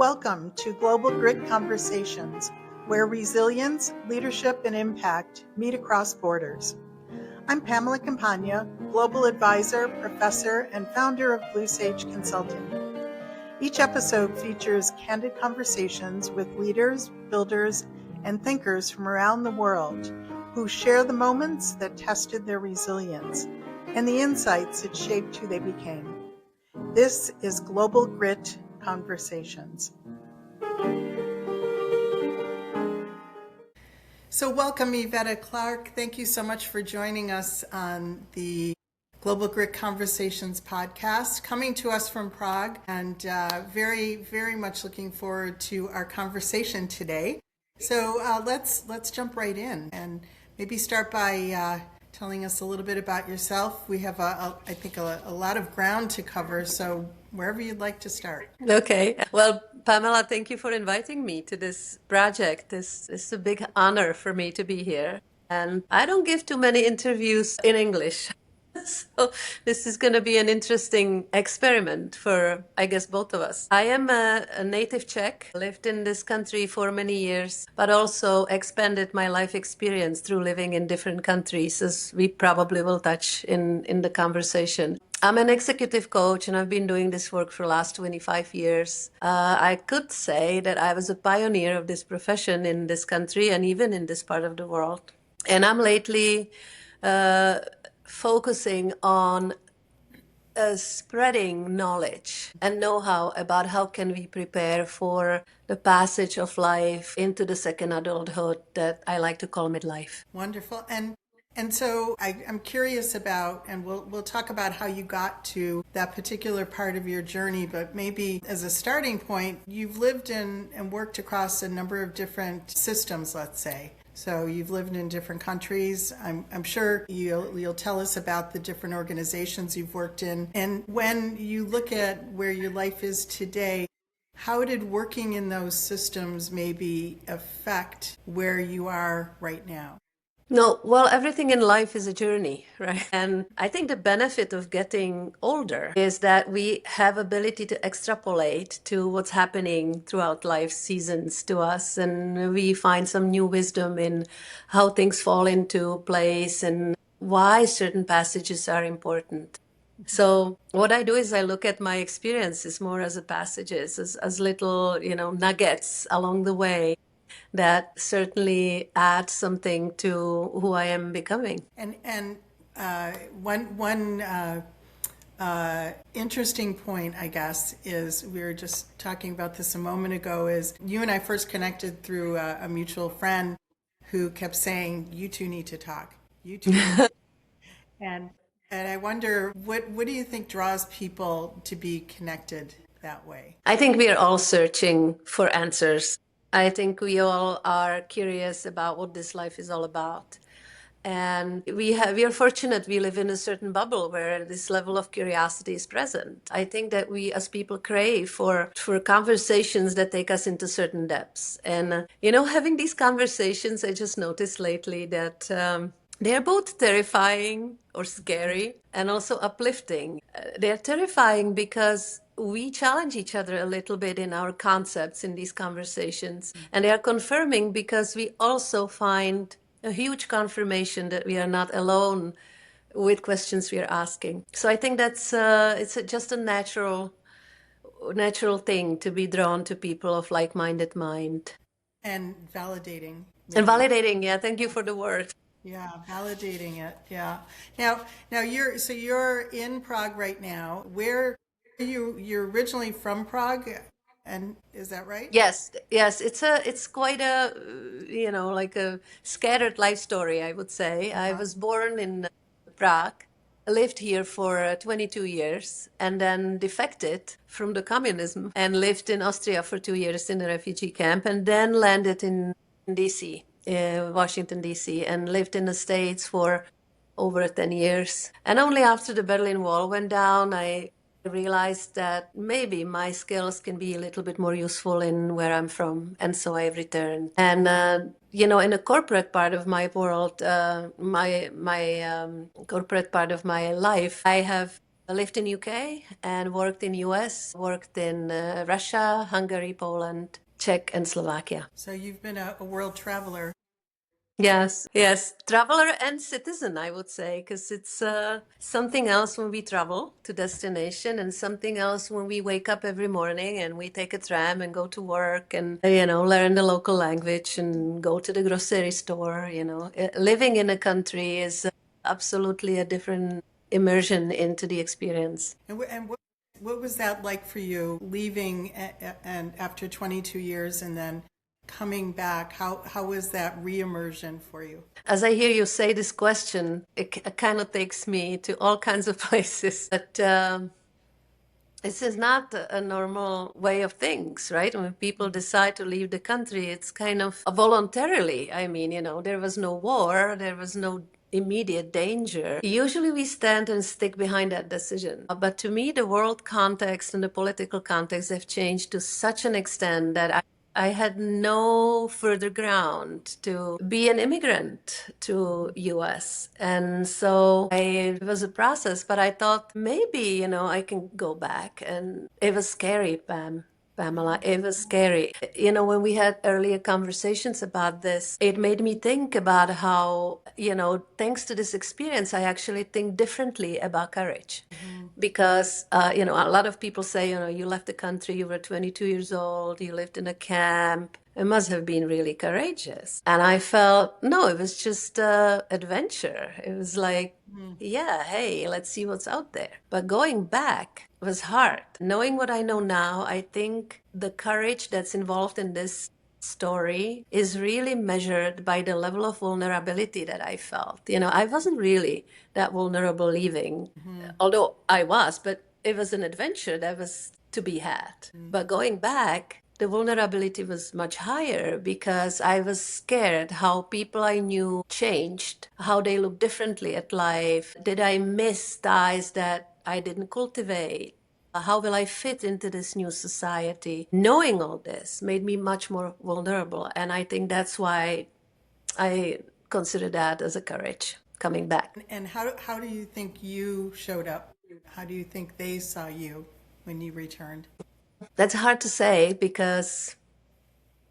Welcome to Global Grit Conversations, where resilience, leadership, and impact meet across borders. I'm Pamela Campagna, Global Advisor, Professor, and founder of Blue Sage Consulting. Each episode features candid conversations with leaders, builders, and thinkers from around the world who share the moments that tested their resilience and the insights that shaped who they became. This is Global Grit Conversations. So welcome, Iveta Clark. Thank you so much for joining us on the Global Grit Conversations podcast, coming to us from Prague, and very, very much looking forward to our conversation today. So let's jump right in and maybe start by telling us a little bit about yourself. We have, I think, a lot of ground to cover, so wherever you'd like to start. Okay. Well, Pamela, thank you for inviting me to this project. This is a big honor for me to be here. And I don't give too many interviews in English. So this is going to be an interesting experiment for, I guess, both of us. I am a native Czech, lived in this country for many years, but also expanded my life experience through living in different countries, as we probably will touch in the conversation. I'm an executive coach, and I've been doing this work for the last 25 years. I could say that I was a pioneer of this profession in this country and even in this part of the world. And I'm lately focusing on spreading knowledge and know-how about how can we prepare for the passage of life into the second adulthood that I like to call midlife. Wonderful. And so I'm curious about, and we'll talk about how you got to that particular part of your journey, but maybe as a starting point, you've lived in and worked across a number of different systems, let's say. So you've lived in different countries. I'm sure you'll tell us about the different organizations you've worked in. And when you look at where your life is today, how did working in those systems maybe affect where you are right now? No, well, everything in life is a journey, right? And I think the benefit of getting older is that we have ability to extrapolate to what's happening throughout life seasons to us. And we find some new wisdom in how things fall into place and why certain passages are important. So what I do is I look at my experiences more as passages, as little, nuggets along the way that certainly add something to who I am becoming. And one interesting point, I guess, is we were just talking about this a moment ago, is you and I first connected through a mutual friend who kept saying, you two need to talk. You two need to talk. And I wonder, what do you think draws people to be connected that way? I think we are all searching for answers. I think we all are curious about what this life is all about. And we are fortunate we live in a certain bubble where this level of curiosity is present. I think that we as people crave for conversations that take us into certain depths. And, having these conversations, I just noticed lately that they're both terrifying or scary and also uplifting. They're terrifying because we challenge each other a little bit in our concepts in these conversations. And they are confirming because we also find a huge confirmation that we are not alone with questions we are asking. So I think that's just a natural thing to be drawn to people of like-minded mind. And validating. Maybe. And validating, yeah. Thank you for the word. Yeah, validating it. Yeah. Now you're in Prague right now. Where are you? You're originally from Prague, and is that right? Yes. It's quite a like a scattered life story, I would say. I was born in Prague, lived here for 22 years, and then defected from the communism and lived in Austria for 2 years in a refugee camp, and then landed in DC. Washington, D.C., and lived in the States for over 10 years. And only after the Berlin Wall went down, I realized that maybe my skills can be a little bit more useful in where I'm from. And so I returned. And, in the corporate part of my world, my corporate part of my life, I have I lived in UK and worked in US, worked in Russia, Hungary, Poland, Czech, and Slovakia. So you've been a world traveler. Yes, yes, traveler and citizen, I would say, because it's something else when we travel to destination, and something else when we wake up every morning and we take a tram and go to work and learn the local language and go to the grocery store. Living in a country is absolutely a different immersion into the experience. And what was that like for you, leaving and after 22 years and then coming back? How was that re-immersion for you? As I hear you say this question, it kind of takes me to all kinds of places. But this is not a normal way of things, right? When people decide to leave the country, it's kind of voluntarily. I mean, there was no war, there was no immediate danger. Usually we stand and stick behind that decision. But to me, the world context and the political context have changed to such an extent that I had no further ground to be an immigrant to US. And so it was a process, but I thought maybe, I can go back. And it was scary, Pamela. It was scary. When we had earlier conversations about this, it made me think about how, thanks to this experience, I actually think differently about courage. Because, a lot of people say, you left the country, you were 22 years old, you lived in a camp. It must have been really courageous. And I felt, no, it was just adventure. It was like, yeah, hey, let's see what's out there. But going back was hard. Knowing what I know now, I think the courage that's involved in this story is really measured by the level of vulnerability that I felt. I wasn't really that vulnerable leaving, although I was, but it was an adventure that was to be had. But going back, the vulnerability was much higher because I was scared how people I knew changed, how they look differently at life. Did I miss ties that I didn't cultivate? How will I fit into this new society? Knowing all this made me much more vulnerable. And I think that's why I consider that as a courage coming back. And how do you think you showed up? How do you think they saw you when you returned? That's hard to say because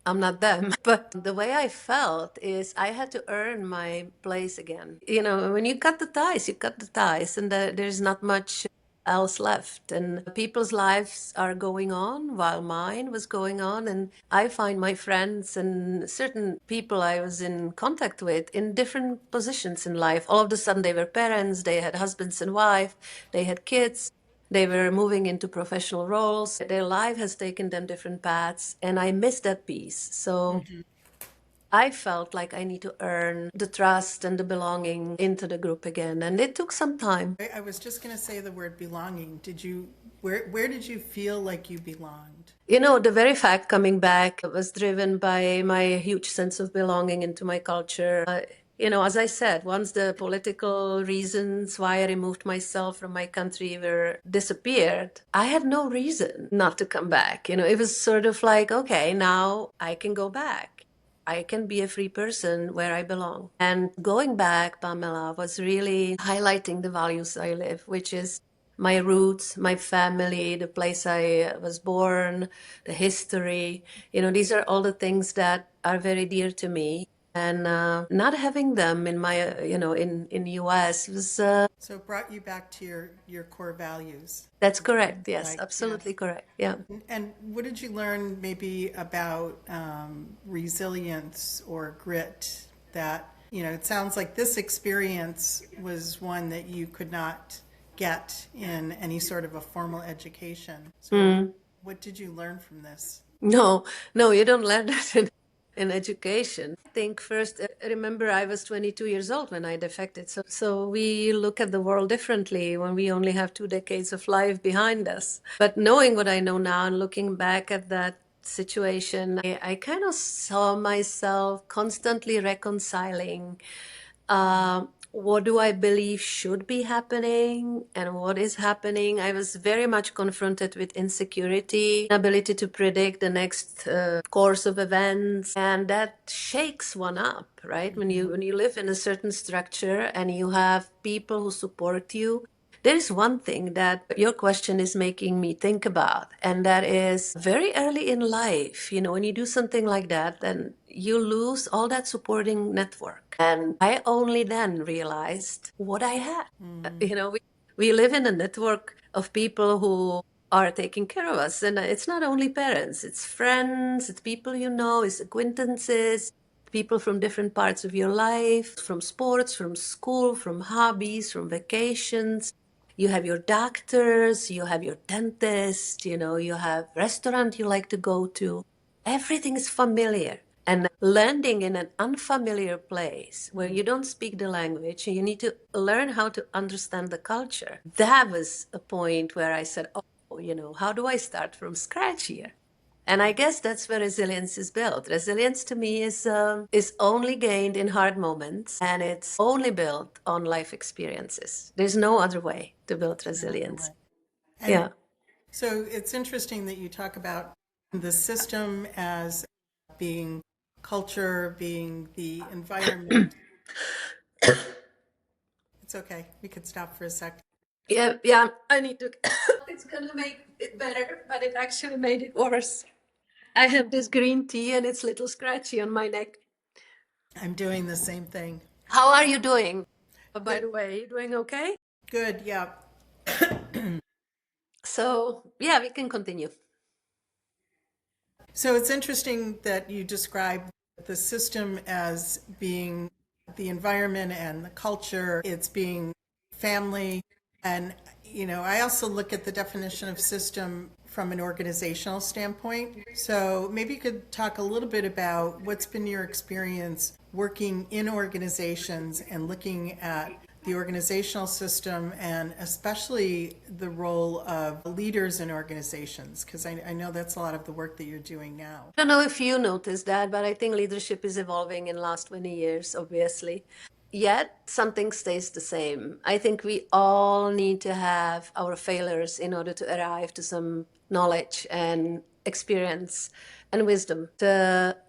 I'm not them. But the way I felt is I had to earn my place again. When you cut the ties, you cut the ties, and there's not much else left. And people's lives are going on while mine was going on. And I find my friends and certain people I was in contact with in different positions in life. All of a sudden, they were parents, they had husbands and wife, they had kids. They were moving into professional roles. Their life has taken them different paths, and I missed that piece. So I felt like I need to earn the trust and the belonging into the group again, and it took some time. I was just going to say the word belonging. Where did you feel like you belonged? The very fact coming back was driven by my huge sense of belonging into my culture. As I said, once the political reasons why I removed myself from my country were disappeared, I had no reason not to come back. It was sort of like, okay, now I can go back. I can be a free person where I belong. And going back, Pamela, was really highlighting the values I live, which is my roots, my family, the place I was born, the history. These are all the things that are very dear to me. And not having them in my, in US was. So it brought you back to your core values. That's correct. Yes, absolutely correct. Yeah. And what did you learn maybe about resilience or grit that, it sounds like this experience was one that you could not get in any sort of a formal education. So what did you learn from this? No, you don't learn that in education. I think first, remember I was 22 years old when I defected. So we look at the world differently when we only have 2 decades of life behind us. But knowing what I know now and looking back at that situation, I kind of saw myself constantly reconciling what do I believe should be happening and what is happening. I was very much confronted with insecurity, inability to predict the next course of events, and that shakes one up, right? When you live in a certain structure and you have people who support you, There's one thing that your question is making me think about, and that is very early in life, when you do something like that, then you lose all that supporting network. And I only then realized what I had. We live in a network of people who are taking care of us. And it's not only parents, it's friends, it's people it's acquaintances, people from different parts of your life, from sports, from school, from hobbies, from vacations. You have your doctors, you have your dentist, you have restaurant you like to go to. Everything is familiar. And landing in an unfamiliar place where you don't speak the language and you need to learn how to understand the culture. That was a point where I said, how do I start from scratch here? And I guess that's where resilience is built. Resilience to me is only gained in hard moments, and it's only built on life experiences. There's no other way to build resilience. And Yeah. so it's interesting that you talk about the system as being culture, being the environment. It's okay. We could stop for a sec. Yeah, I need to. It's gonna make it better, but it actually made it worse. I have this green tea and it's a little scratchy on my neck. I'm doing the same thing. How are you doing? By Good. the way, you doing okay? Good. Yeah. So, yeah, we can continue. So it's interesting that you describe the system as being the environment and the culture, it's being family. And, I also look at the definition of system from an organizational standpoint. So maybe you could talk a little bit about what's been your experience working in organizations and looking at the organizational system and especially the role of leaders in organizations, because I know that's a lot of the work that you're doing now. I don't know if you noticed that, but I think leadership is evolving in the last 20 years, obviously. Yet something stays the same. I think we all need to have our failures in order to arrive to some knowledge and experience and wisdom.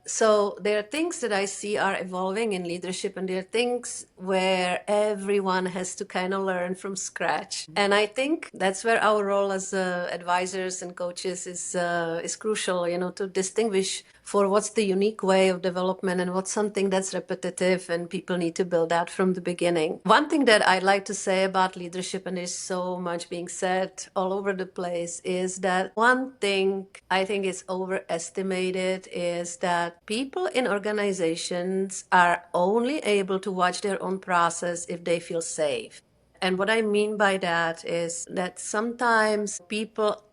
So there are things that I see are evolving in leadership, and there are things where everyone has to kind of learn from scratch. And I think that's where our role as advisors and coaches is crucial. To distinguish for what's the unique way of development and what's something that's repetitive and people need to build that from the beginning. One thing that I'd like to say about leadership, and there's so much being said all over the place, is that one thing I think is overestimated is that people in organizations are only able to watch their own process if they feel safe. And what I mean by that is that sometimes people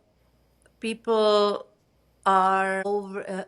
are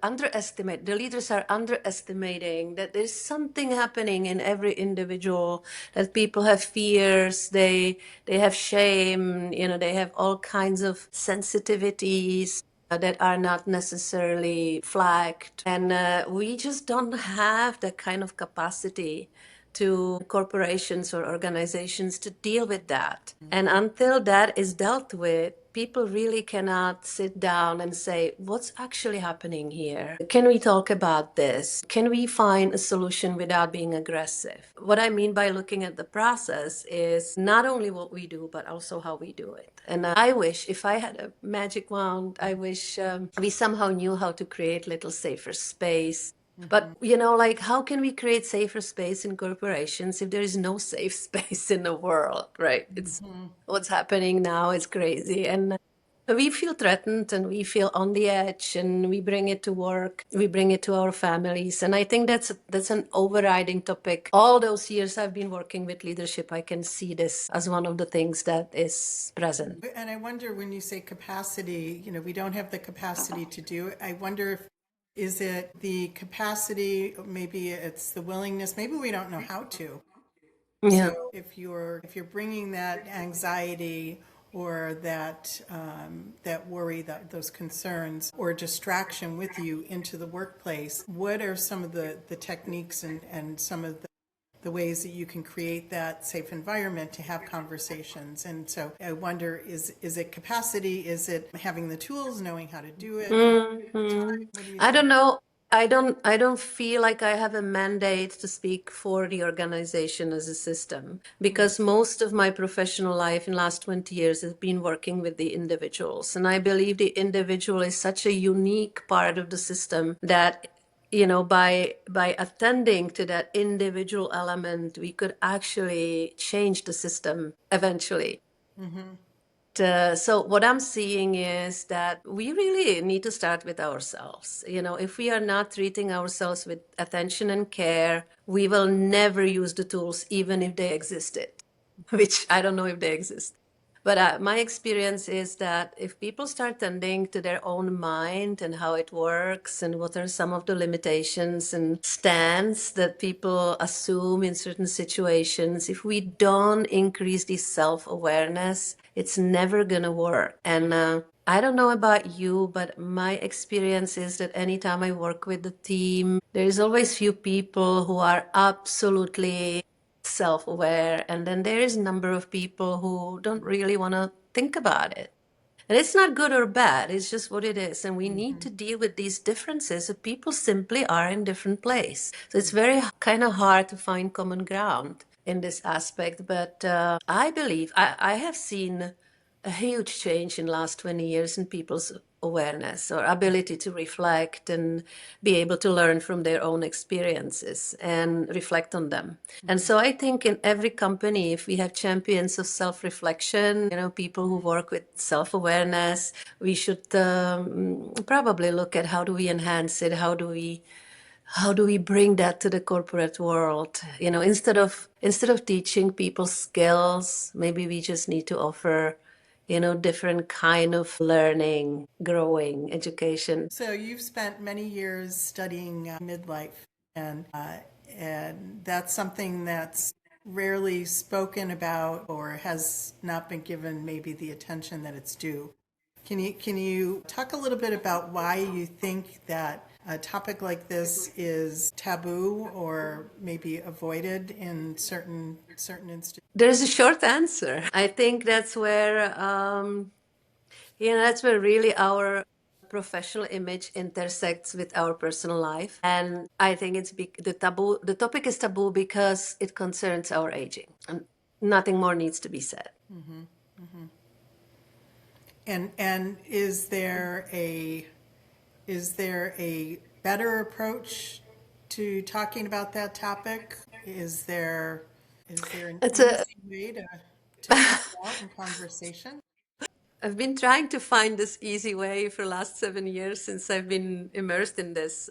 underestimate the leaders are underestimating that there's something happening in every individual, that people have fears, they have shame, they have all kinds of sensitivities that are not necessarily flagged, and we just don't have that kind of capacity to corporations or organizations to deal with that. And until that is dealt with, people really cannot sit down and say, what's actually happening here? Can we talk about this? Can we find a solution without being aggressive? What I mean by looking at the process is not only what we do, but also how we do it. And I wish, if I had a magic wand, I wish we somehow knew how to create little safer space. But, like, how can we create safer space in corporations if there is no safe space in the world, right? It's what's happening now is crazy. And we feel threatened and we feel on the edge, and we bring it to work, we bring it to our families. And I think that's an overriding topic. All those years I've been working with leadership, I can see this as one of the things that is present. And I wonder, when you say capacity, we don't have the capacity to do it. I wonder if is it the capacity, maybe it's the willingness, maybe we don't know how to. Yeah. So if you're bringing that anxiety or that worry, those concerns or distraction with you into the workplace, what are some of the techniques and some of the ways that you can create that safe environment to have conversations? And so I wonder, is it capacity? Is it having the tools, knowing how to do it? I don't know. I don't feel like I have a mandate to speak for the organization as a system, because most of my professional life in last 20 years has been working with the individuals. And I believe the individual is such a unique part of the system that, by attending to that individual element, we could actually change the system eventually. So what I'm seeing is that we really need to start with ourselves. If we are not treating ourselves with attention and care, we will never use the tools, even if they existed, which I don't know if they exist. But my experience is that if people start tending to their own mind and how it works and what are some of the limitations and stands that people assume in certain situations, if we don't increase this self-awareness, it's never going to work. And I don't know about you, but my experience is that anytime I work with the team, there's always few people who are absolutely self-aware, and then there is a number of people who don't really want to think about it. And it's not good or bad, it's just what it is. And we need to deal with these differences. So people simply are in different place. So it's very kind of hard to find common ground in this aspect. But I believe I have seen a huge change in the last 20 years in people's awareness or ability to reflect and be able to learn from their own experiences and reflect on them. And so I think in every company, if we have champions of self-reflection, people who work with self-awareness, we should probably look at how do we enhance it, how do we bring that to the corporate world. Instead of teaching people skills, maybe we just need to offer different kind of learning, growing, education. So you've spent many years studying midlife, and that's something that's rarely spoken about or has not been given maybe the attention that it's due. Can you talk a little bit about why you think that a topic like this is taboo or maybe avoided in certain institutions? There's a short answer. I think that's where really our professional image intersects with our personal life. And I think the topic is taboo because it concerns our aging. And nothing more needs to be said. And is there a better approach to talking about that topic? Is there an It's a easy way to bring it out in conversation? I've been trying to find this easy way for the last 7 years since I've been immersed in this.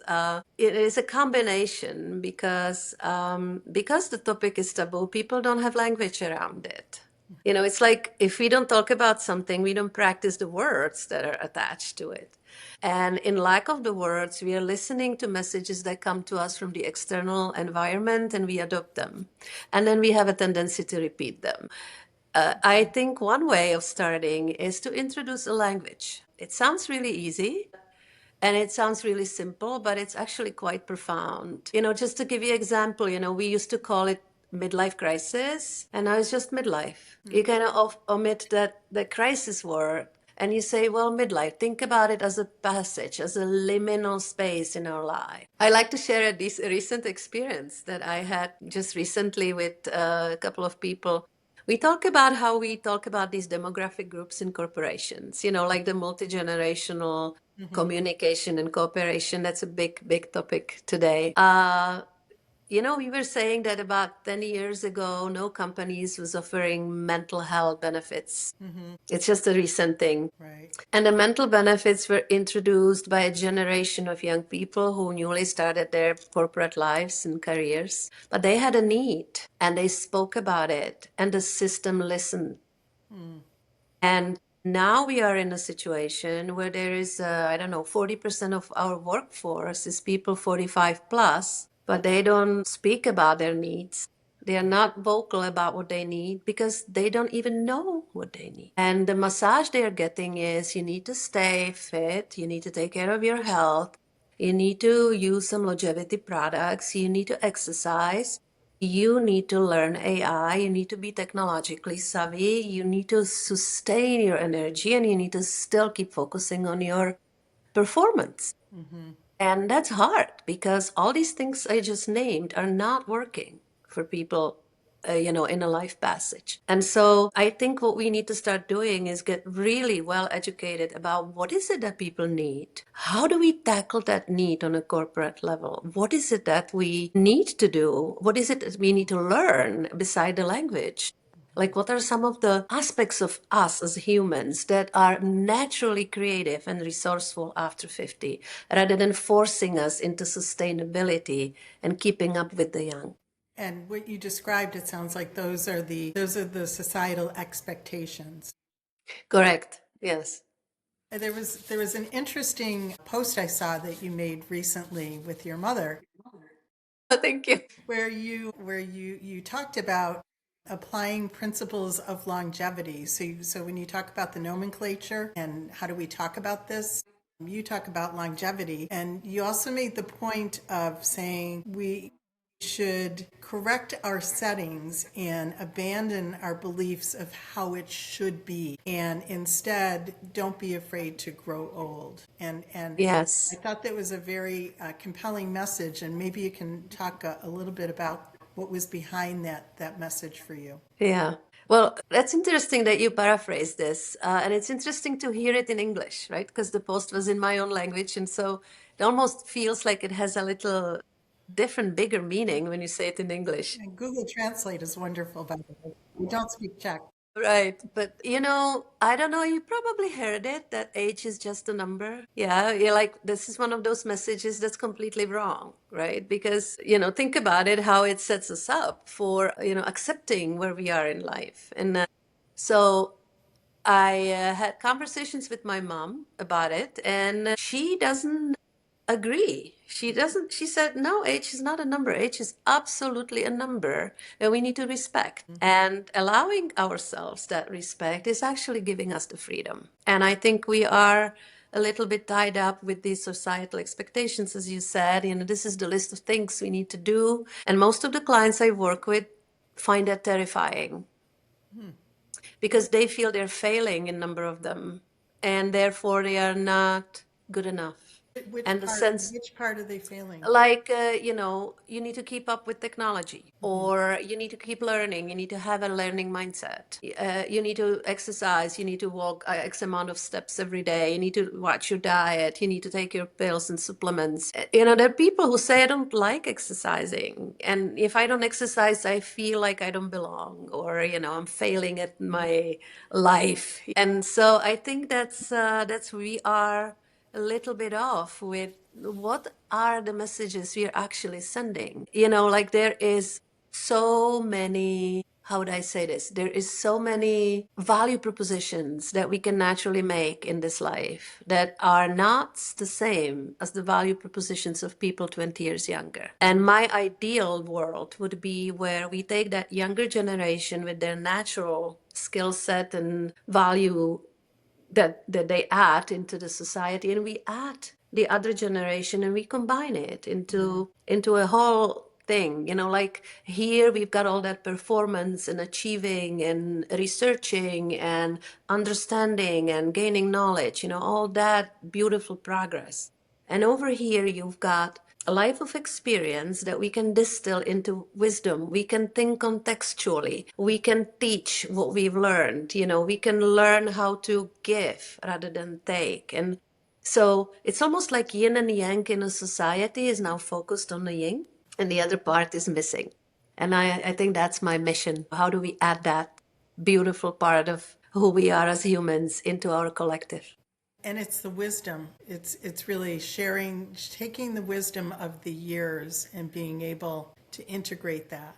It is a combination because the topic is taboo, people don't have language around it. It's like if we don't talk about something, we don't practice the words that are attached to it. And in lack of the words, we are listening to messages that come to us from the external environment and we adopt them. And then we have a tendency to repeat them. I think one way of starting is to introduce a language. It sounds really easy and it sounds really simple, but it's actually quite profound. Just to give you an example, we used to call it midlife crisis, and now it's just midlife. You kind of omit the crisis word. And you say, well, midlife, think about it as a passage, as a liminal space in our life. I like to share a recent experience that I had just recently with a couple of people. We talk about how we talk about these demographic groups in corporations, like the multi-generational communication and cooperation. That's a big, big topic today. We were saying that about 10 years ago, no companies was offering mental health benefits. It's just a recent thing. Right. And the mental benefits were introduced by a generation of young people who newly started their corporate lives and careers. But they had a need and they spoke about it and the system listened. And now we are in a situation where there is, I don't know, 40% of our workforce is people 45 plus, but they don't speak about their needs. They are not vocal about what they need because they don't even know what they need. And the massage they're getting is you need to stay fit, you need to take care of your health, you need to use some longevity products, you need to exercise, you need to learn AI, you need to be technologically savvy, you need to sustain your energy, and you need to still keep focusing on your performance. And that's hard because all these things I just named are not working for people, in a life passage. And so I think what we need to start doing is get really well educated about what is it that people need? How do we tackle that need on a corporate level? What is it that we need to do? What is it that we need to learn beside the language? Like, what are some of the aspects of us as humans that are naturally creative and resourceful after 50, rather than forcing us into sustainability and keeping up with the young? And what you described, it sounds like those are the societal expectations. Correct. Yes. There was an interesting post I saw that you made recently with your mother, Thank you. where you talked about applying principles of longevity. So when you talk about the nomenclature and how do we talk about this, you talk about longevity, and you also made the point of saying we should correct our settings and abandon our beliefs of how it should be, and instead don't be afraid to grow old. And I Yes. thought that was a very compelling message, and maybe you can talk a little bit about what was behind that message for you. Yeah. Well, that's interesting that you paraphrase this. And it's interesting to hear it in English, right? Because the post was in my own language. And so it almost feels like it has a little different, bigger meaning when you say it in English. And Google Translate is wonderful, by the way. We don't speak Czech. Right. But, I don't know, you probably heard it that age is just a number. Yeah. You're like, this is one of those messages that's completely wrong, right? Because, think about it, how it sets us up for, accepting where we are in life. And so I had conversations with my mom about it, and she doesn't agree. She said, no, age is not a number. Age is absolutely a number that we need to respect. And allowing ourselves that respect is actually giving us the freedom. And I think we are a little bit tied up with these societal expectations, as you said. This is the list of things we need to do. And most of the clients I work with find that terrifying because they feel they're failing in a number of them, and therefore they are not good enough. Which And the part? sense, Which part are they failing? like, you need to keep up with technology, or you need to keep learning, you need to have a learning mindset, you need to exercise, you need to walk x amount of steps every day, you need to watch your diet, you need to take your pills and supplements. There are people who say, I don't like exercising, and if I don't exercise, I feel like I don't belong, or I'm failing at my life. And so I think that's we are a little bit off with what are the messages we are actually sending. Like, there is so many, how would I say this? There is so many value propositions that we can naturally make in this life that are not the same as the value propositions of people 20 years younger. And my ideal world would be where we take that younger generation with their natural skill set and value that they add into the society, and we add the other generation and we combine it into a whole thing. Like, here we've got all that performance and achieving and researching and understanding and gaining knowledge, all that beautiful progress. And over here, you've got a life of experience that we can distill into wisdom. We can think contextually. We can teach what we've learned. We can learn how to give rather than take. And so it's almost like yin and yang in a society is now focused on the yin, and the other part is missing. And I think that's my mission. How do we add that beautiful part of who we are as humans into our collective? And it's the wisdom. It's really sharing, taking the wisdom of the years and being able to integrate that.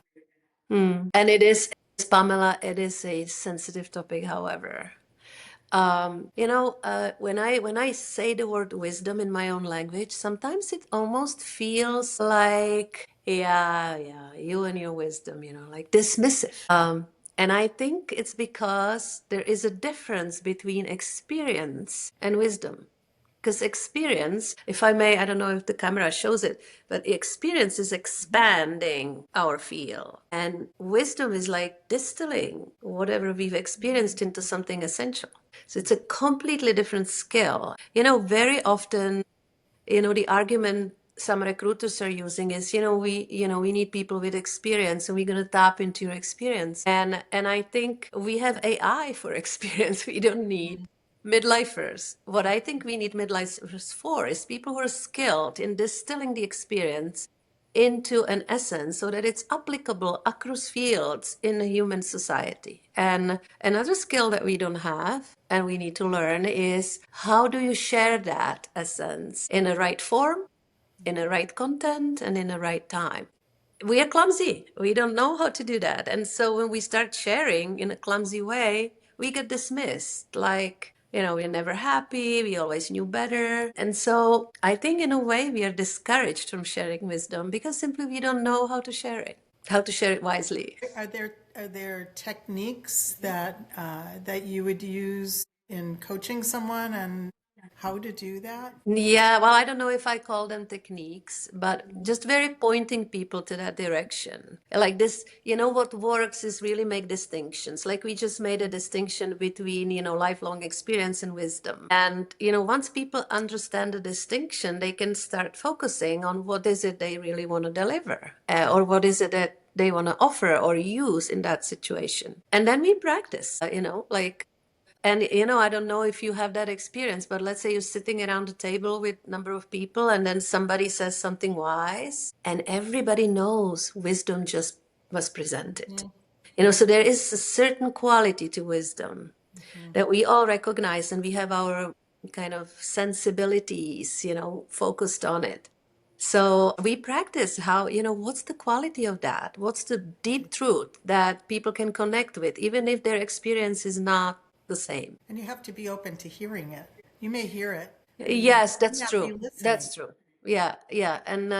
And it is, Pamela, it is a sensitive topic, however. When I say the word wisdom in my own language, sometimes it almost feels like, yeah, yeah, you and your wisdom, like dismissive. And I think it's because there is a difference between experience and wisdom. Because experience, if I may, I don't know if the camera shows it, but experience is expanding our field. And wisdom is like distilling whatever we've experienced into something essential. So it's a completely different skill. Very often The argument some recruiters are using is, we need people with experience, and we're going to tap into your experience. And I think we have AI for experience. We don't need midlifers. What I think we need midlifers for is people who are skilled in distilling the experience into an essence so that it's applicable across fields in a human society. And another skill that we don't have and we need to learn is, how do you share that essence in a right form, in a right content, and in a right time? We are clumsy. We don't know how to do that. And so when we start sharing in a clumsy way, we get dismissed. Like, we're never happy. We always knew better. And so I think in a way we are discouraged from sharing wisdom because simply we don't know how to share it wisely. Are there techniques that you would use in coaching someone and how to do that? Yeah, well, I don't know if I call them techniques, but just very pointing people to that direction. Like this, what works is really make distinctions. Like we just made a distinction between, lifelong experience and wisdom. And, once people understand the distinction, they can start focusing on what is it they really want to deliver, or what is it that they want to offer or use in that situation. And then we practice, like, and I don't know if you have that experience, but let's say you're sitting around a table with a number of people, and then somebody says something wise, and everybody knows wisdom just was presented. So there is a certain quality to wisdom that we all recognize, and we have our kind of sensibilities, focused on it. So we practice how, what's the quality of that? What's the deep truth that people can connect with, even if their experience is not the same? And you have to be open to hearing it. You may hear it, but you Yes, may that's not be true. listening. That's true. Yeah, yeah. And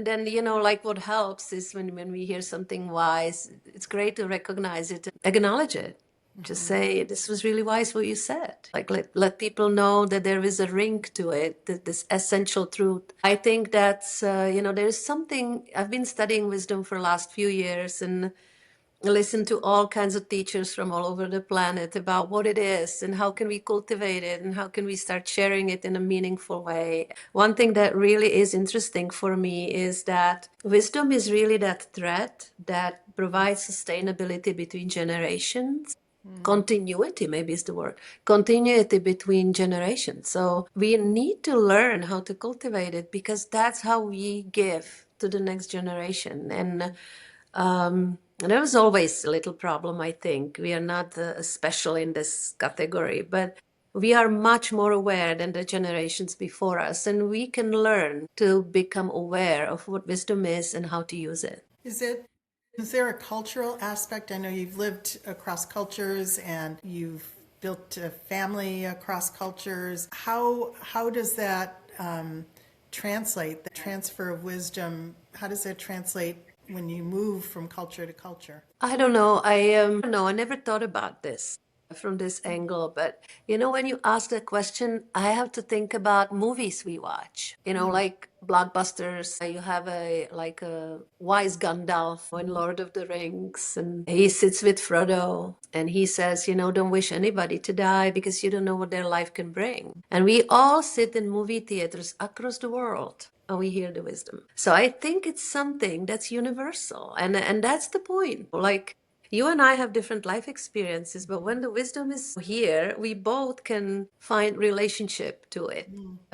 then, like what helps is when we hear something wise, it's great to recognize it, acknowledge it. Just say, this was really wise what you said. Like let people know that there is a ring to it, that this essential truth. I think that's, there's something, I've been studying wisdom for the last few years, and listen to all kinds of teachers from all over the planet about what it is and how can we cultivate it and how can we start sharing it in a meaningful way. One thing that really is interesting for me is that wisdom is really that thread that provides sustainability between generations. Continuity, maybe is the word. Continuity between generations. So we need to learn how to cultivate it because that's how we give to the next generation. And there was always a little problem, I think. We are not special in this category, but we are much more aware than the generations before us, and we can learn to become aware of what wisdom is and how to use it. Is there a cultural aspect? I know you've lived across cultures and you've built a family across cultures. How does that translate? The transfer of wisdom, how does that translate when you move from culture to culture? I don't know. I never thought about this from this angle, but when you ask that question, I have to think about movies we watch. Like blockbusters. You have a wise Gandalf in Lord of the Rings, and he sits with Frodo, and he says, don't wish anybody to die because you don't know what their life can bring. And we all sit in movie theaters across the world and we hear the wisdom. So I think it's something that's universal, and that's the point. Like you and I have different life experiences, but when the wisdom is here, we both can find relationship to it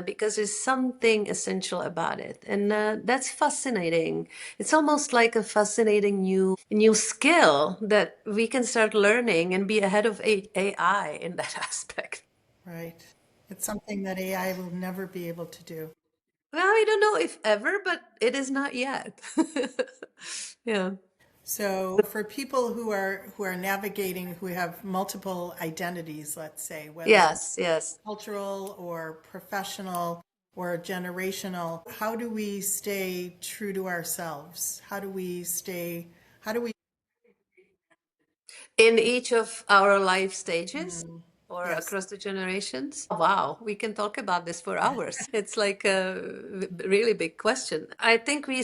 because there's something essential about it, and that's fascinating. It's almost like a fascinating new skill that we can start learning and be ahead of AI in that aspect. Right. It's something that AI will never be able to do. Well, I don't know if ever, but it is not yet. Yeah. So for people who are navigating, who have multiple identities, let's say, whether Yes, yes. cultural or professional or generational, how do we stay true to ourselves? How do we In each of our life stages. or Yes. across the generations? Wow, we can talk about this for hours. It's like a really big question. I think we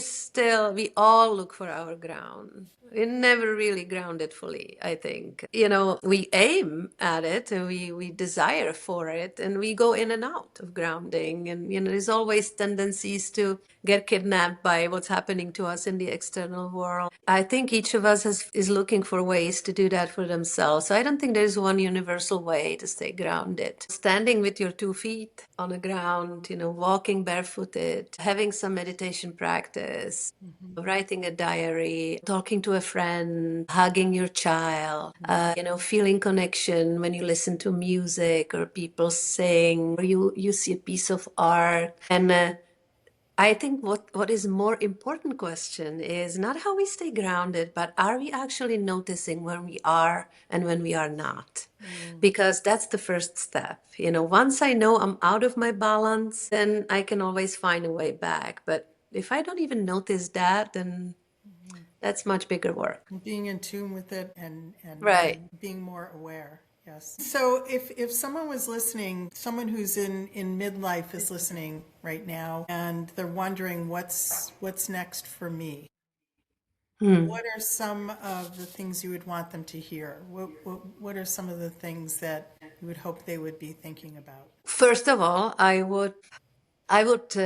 all look for our ground. We're never really grounded fully, I think. We aim at it and we desire for it and we go in and out of grounding. And, there's always tendencies to get kidnapped by what's happening to us in the external world. I think each of us is looking for ways to do that for themselves. So I don't think there's one universal way to stay grounded. Standing with your 2 feet on the ground, walking barefooted, having some meditation practice, writing a diary, talking to a friend, hugging your child, feeling connection when you listen to music or people sing, or you see a piece of art. And I think what is more important question is not how we stay grounded, but are we actually noticing when we are and when we are not? Because that's the first step. Once I know I'm out of my balance, then I can always find a way back. But if I don't even notice that, then that's much bigger work. Being in tune with it and Right. being more aware. Yes. So if someone was listening, someone who's in midlife is listening right now and they're wondering what's next for me, what are some of the things you would want them to hear? What are some of the things that you would hope they would be thinking about? First of all, I would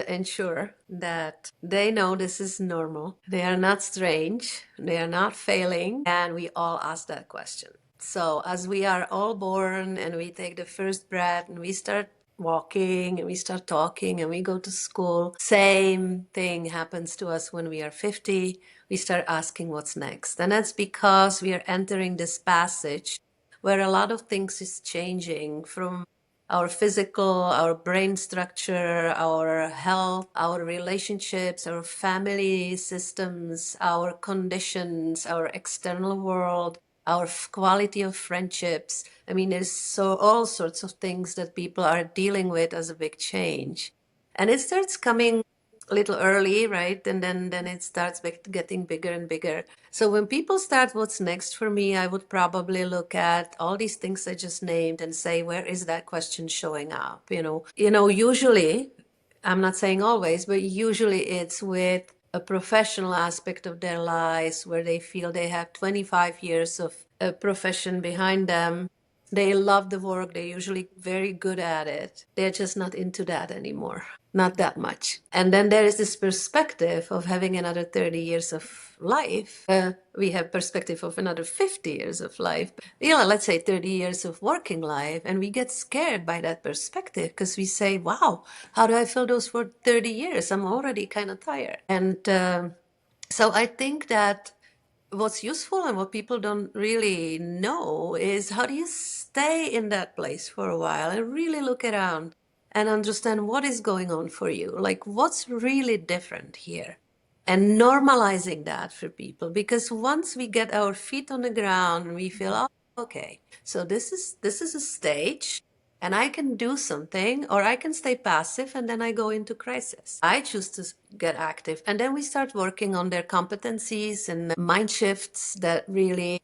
ensure that they know this is normal. They are not strange. They are not failing. And we all ask that question. So, as we are all born and we take the first breath and we start walking and we start talking and we go to school, same thing happens to us when we are 50. We start asking what's next. And that's because we are entering this passage where a lot of things is changing from our physical, our brain structure, our health, our relationships, our family systems, our conditions, our external world, our quality of friendships. I mean, there's all sorts of things that people are dealing with as a big change. And it starts coming a little early, right? And then it starts getting bigger and bigger. So when people start what's next for me, I would probably look at all these things I just named and say, where is that question showing up? Usually, I'm not saying always, but usually it's with a professional aspect of their lives where they feel they have 25 years of a profession behind them. They love the work. They're usually very good at it. They're just not into that anymore. Not that much. And then there is this perspective of having another 30 years of life. We have perspective of another 50 years of life. Let's say 30 years of working life. And we get scared by that perspective because we say, wow, how do I feel those for 30 years? I'm already kind of tired. And so I think that what's useful and what people don't really know is how do you stay in that place for a while and really look around and understand what is going on for you, like what's really different here, and normalizing that for people, because once we get our feet on the ground we feel, oh, okay, so this is a stage and I can do something, or I can stay passive and then I go into crisis. I choose to get active. And then we start working on their competencies and mind shifts that really,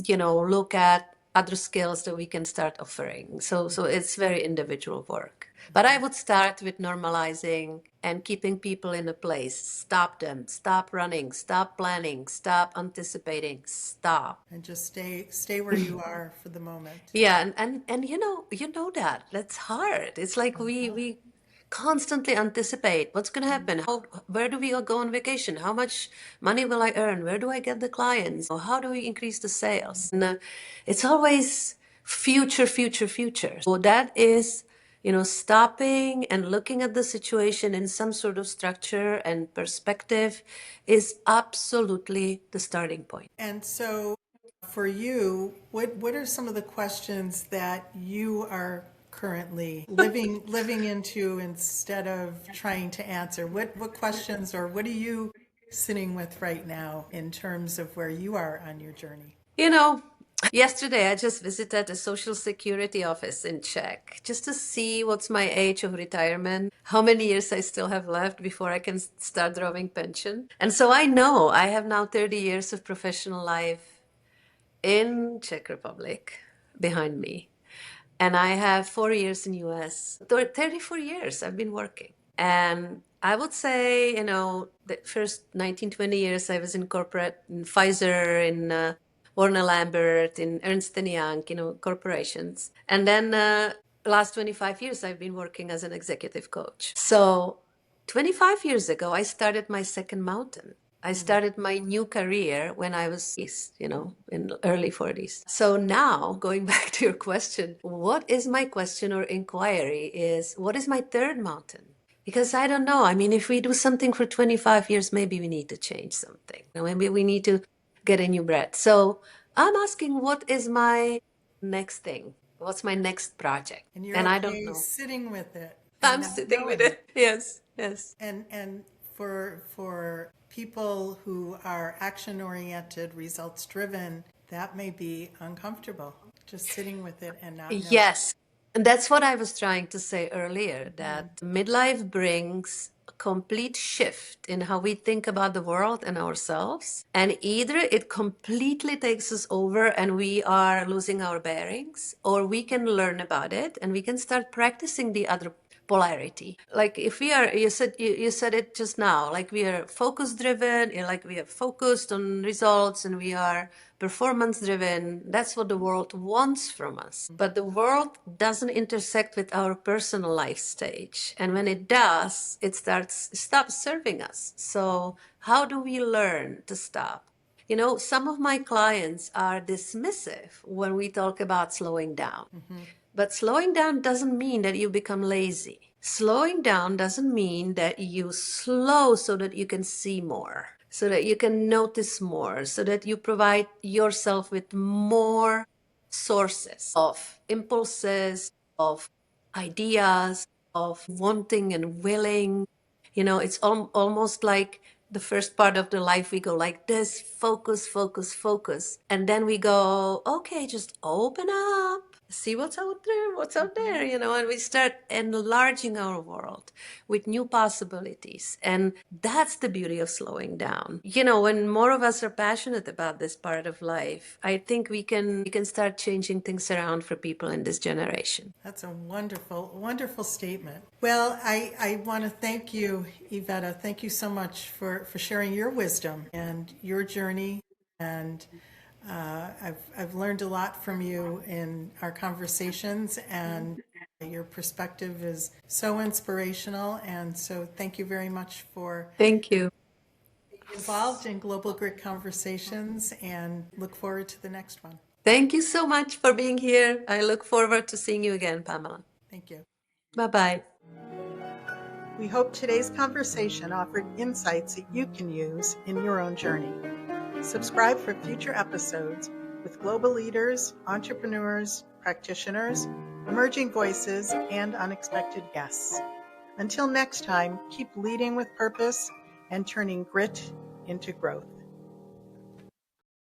look at other skills that we can start offering. So it's very individual work. But I would start with normalizing and keeping people in a place. Stop them. Stop running. Stop planning. Stop anticipating. Stop. And just stay where you are for the moment. Yeah, and you know that's hard. It's like we constantly anticipate what's going to happen. Where do we go on vacation? How much money will I earn? Where do I get the clients? Or how do we increase the sales? And it's always future, future, future. So that is, stopping and looking at the situation in some sort of structure and perspective is absolutely the starting point. And so for you, what are some of the questions that you are currently living into instead of trying to answer? What questions, or what are you sitting with right now in terms of where you are on your journey? Yesterday I just visited a social security office in Czech just to see what's my age of retirement, how many years I still have left before I can start drawing pension. And so I know I have now 30 years of professional life in Czech Republic behind me. And I have 4 years in US. 34 years I've been working. And I would say, the first 19, 20 years I was in corporate, in Pfizer, in Warner Lambert, in Ernst & Young, corporations. And then last 25 years I've been working as an executive coach. So 25 years ago, I started my second mountain. I started my new career when I was, in early 40s. So now, going back to your question, what is my question or inquiry is, what is my third mountain? Because I don't know. I mean, if we do something for 25 years, maybe we need to change something. Maybe we need to get a new bread. So I'm asking, what is my next thing? What's my next project? And you're And I don't okay know. sitting with it and I'm not sitting with knowing. it. Yes, yes. And for people who are action oriented, results driven, that may be uncomfortable. Just sitting with it and not knowing. Yes. And that's what I was trying to say earlier, that midlife brings a complete shift in how we think about the world and ourselves. And either it completely takes us over and we are losing our bearings, or we can learn about it and we can start practicing the other polarity. Like if we are, you said it just now, like we are focus driven, like we are focused on results and we are performance driven. That's what the world wants from us. But the world doesn't intersect with our personal life stage. And when it does, it stops serving us. So how do we learn to stop? Some of my clients are dismissive when we talk about slowing down. But slowing down doesn't mean that you become lazy. Slowing down doesn't mean that you slow so that you can see more, so that you can notice more, so that you provide yourself with more sources of impulses, of ideas, of wanting and willing. It's almost like the first part of the life we go like this, focus, focus, focus. And then we go, okay, just open up, see what's out there, and we start enlarging our world with new possibilities. And that's the beauty of slowing down. When more of us are passionate about this part of life, I think we can start changing things around for people in this generation. That's a wonderful, wonderful statement. Well, I want to thank you, Iveta. Thank you so much for sharing your wisdom and your journey. And I've learned a lot from you in our conversations, and your perspective is so inspirational. And so thank you very much for Thank you. being involved in Global Grit Conversations, and look forward to the next one. Thank you so much for being here. I look forward to seeing you again, Pamela. Thank you. Bye-bye. We hope today's conversation offered insights that you can use in your own journey. Subscribe for future episodes with global leaders, entrepreneurs, practitioners, emerging voices, and unexpected guests. Until next time, keep leading with purpose and turning grit into growth.